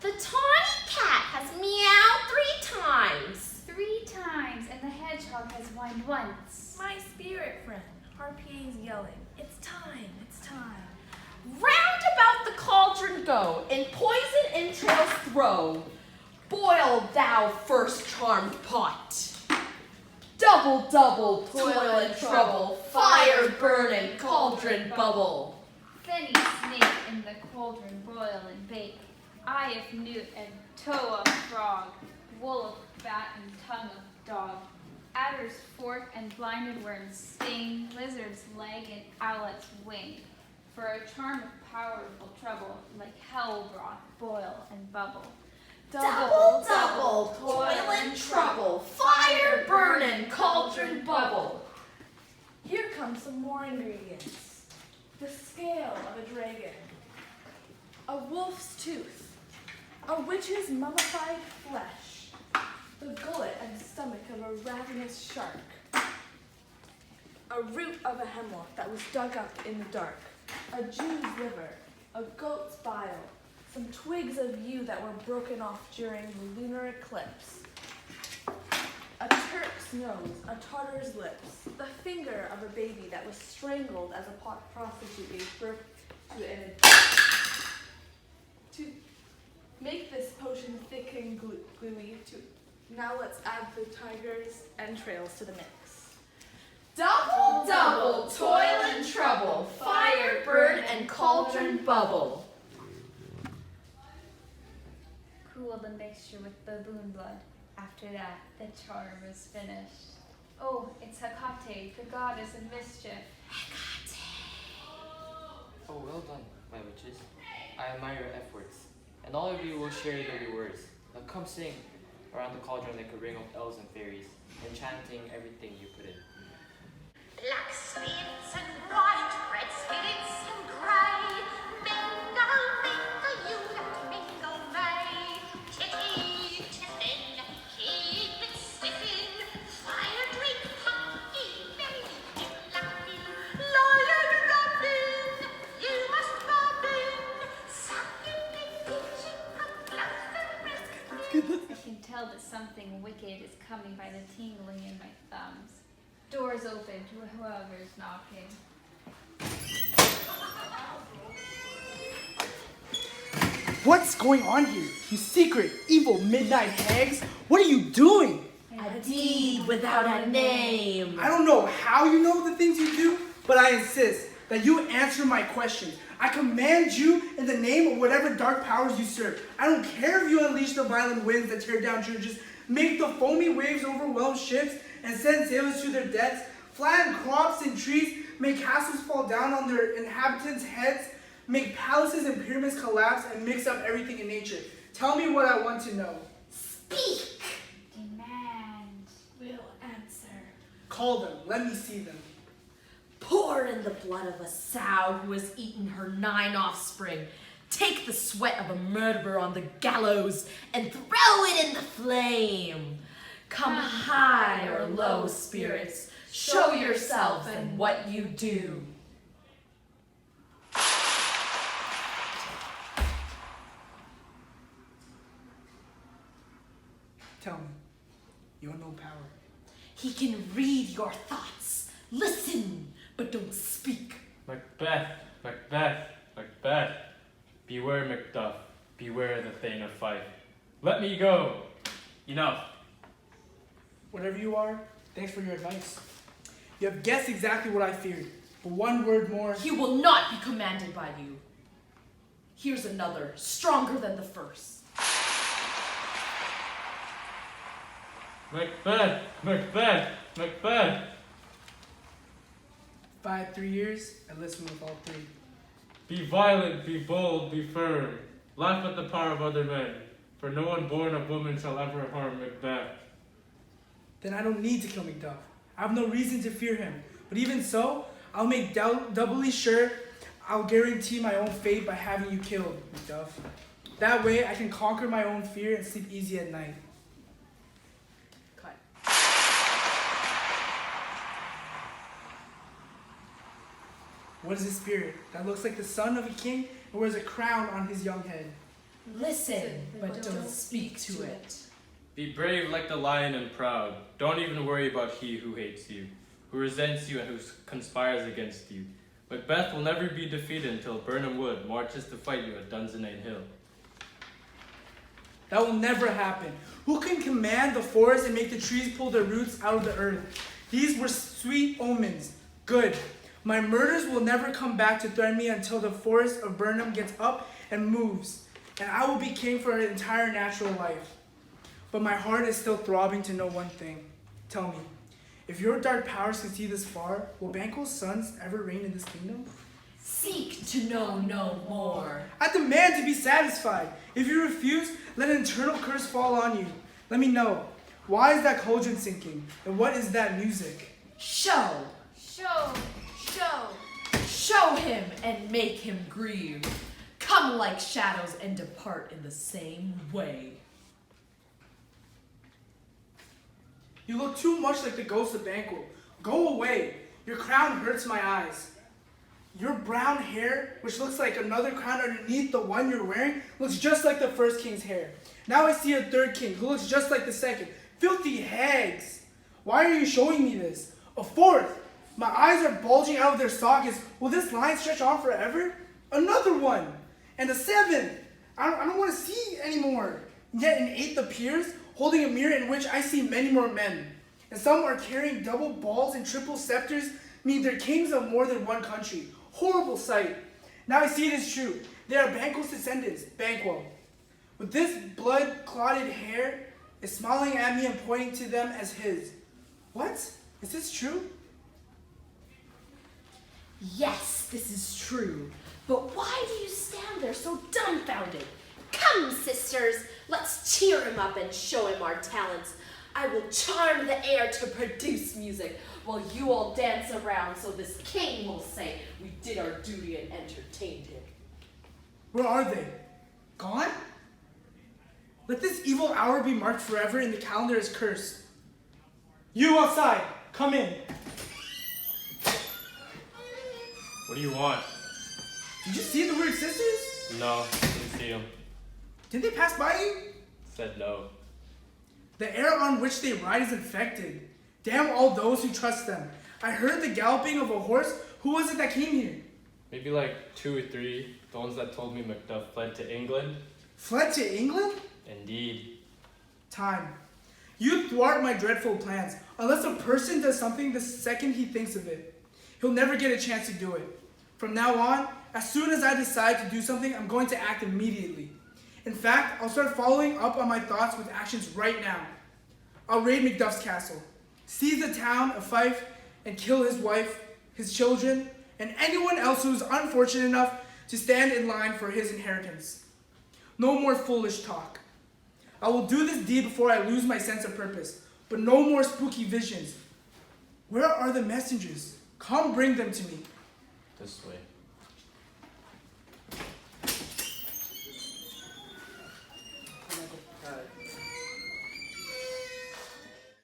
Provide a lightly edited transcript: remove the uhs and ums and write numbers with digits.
The tawny cat has meowed 3 times. 3 times, and the hedgehog has whined once. My spirit friend, Harpy's yelling. It's time, it's time. Round about the cauldron go, and poison entrails throw. Boil thou first charmed pot. Double, double, toil and trouble, fire burn and cauldron bubble. Fenny snake in the cauldron boil and bake. Eye of newt and toe of frog. Wool of bat and tongue of dog. Adder's fork and blinded worms sting. Lizard's leg and owlet's wing. For a charm of powerful trouble, like hell broth, boil and bubble. Double, double, toil and trouble, fire burn and cauldron bubble. Here come some more ingredients. The scale of a dragon, a wolf's tooth, a witch's mummified flesh, the gullet and stomach of a ravenous shark, a root of a hemlock that was dug up in the dark, a Jew's liver, a goat's bile, some twigs of yew that were broken off during the lunar eclipse, a Turk's nose, a Tartar's lips, the finger of a baby that was strangled as a prostitute gave birth to an to make this potion thick and gluey. Now let's add the tiger's entrails to the mix. Double, double, toil and trouble, fire burn and cauldron bubble. Cool the mixture with baboon blood. After that, the charm is finished. Oh, it's Hecate, the goddess of mischief. Oh, well done, my witches. I admire your efforts, and all of you will share the rewards. Now come sing around the cauldron like a ring of elves and fairies, enchanting everything you put in. Black spirits and white, red spirits and grey, mingle, mingle, you let mingle may. Titty, tiffin, keep it stiffin', fire drink, pumpkin, merry, lucky, lion rapping, you must bob in, sucking and pinching, I can tell that something wicked is coming by the tingling in my thumbs. Doors open to whoever's knocking. What's going on here? You secret, evil midnight hags? What are you doing? A deed without a name. I don't know how you know the things you do, but I insist that you answer my questions. I command you in the name of whatever dark powers you serve. I don't care if you unleash the violent winds that tear down churches, make the foamy waves overwhelm ships, and send sailors to their deaths, flatten crops and trees, make castles fall down on their inhabitants' heads, make palaces and pyramids collapse, and mix up everything in nature. Tell me what I want to know. Speak. Demand. We'll answer. Call them. Let me see them. Pour in the blood of a sow who has eaten her 9 offspring. Take the sweat of a murderer on the gallows and throw it in the flame. Come high or low, spirits, show yourself and what you do. Tell me. You have no power. He can read your thoughts. Listen, but don't speak. Macbeth, Macbeth, Macbeth. Beware Macduff, beware the Thane of Fife. Let me go. Enough. Whatever you are, thanks for your advice. You have guessed exactly what I feared. But one word more. He will not be commanded by you. Here's another, stronger than the first. Macbeth, Macbeth, Macbeth. If I had 3 years, I'd listen with all 3. Be violent, be bold, be firm. Laugh at the power of other men, for no one born of woman shall ever harm Macbeth. Then I don't need to kill Macduff. I have no reason to fear him. But even so, I'll make doubly sure I'll guarantee my own fate by having you killed, Macduff. That way, I can conquer my own fear and sleep easy at night. Cut. What is this spirit that looks like the son of a king and wears a crown on his young head? Listen, but don't speak to it. Be brave like the lion and proud. Don't even worry about he who hates you, who resents you and who conspires against you. Macbeth will never be defeated until Birnam Wood marches to fight you at Dunsinane Hill. That will never happen. Who can command the forest and make the trees pull their roots out of the earth? These were sweet omens. Good. My murders will never come back to threaten me until the forest of Birnam gets up and moves, and I will be king for an entire natural life. But my heart is still throbbing to know one thing. Tell me, if your dark powers can see this far, will Banquo's sons ever reign in this kingdom? Seek to know no more. I demand to be satisfied. If you refuse, let an eternal curse fall on you. Let me know. Why is that cauldron sinking? And what is that music? Show. Show. Show him and make him grieve. Come like shadows and depart in the same way. You look too much like the ghost of Banquo. Go away. Your crown hurts my eyes. Your brown hair, which looks like another crown underneath the one you're wearing, looks just like the first king's hair. Now I see a third king who looks just like the second. Filthy hags. Why are you showing me this? A fourth. My eyes are bulging out of their sockets. Will this line stretch on forever? Another one. And a seventh. I don't want to see anymore. Yet an eighth appears, holding a mirror in which I see many more men. And some are carrying double balls and triple scepters, meaning they're kings of more than one country. Horrible sight. Now I see it is true. They are Banquo's descendants, Banquo. With this blood-clotted hair, is smiling at me and pointing to them as his. What? Is this true? Yes, this is true. But why do you stand there so dumbfounded? Come, sisters, let's cheer him up and show him our talents. I will charm the air to produce music, while you all dance around so this king will say we did our duty and entertained him. Where are they? Gone? Let this evil hour be marked forever in the calendar as cursed. You outside, come in. What do you want? Did you see the weird sisters? No, didn't see him. Did they pass by you? Said no. The air on which they ride is infected. Damn all those who trust them. I heard the galloping of a horse. Who was it that came here? Maybe like 2 or 3, the ones that told me Macduff fled to England. Fled to England? Indeed. Time. You thwart my dreadful plans. Unless a person does something the second he thinks of it, he'll never get a chance to do it. From now on, as soon as I decide to do something, I'm going to act immediately. In fact, I'll start following up on my thoughts with actions right now. I'll raid Macduff's castle, seize the town of Fife, and kill his wife, his children, and anyone else who is unfortunate enough to stand in line for his inheritance. No more foolish talk. I will do this deed before I lose my sense of purpose, but no more spooky visions. Where are the messengers? Come bring them to me. This way.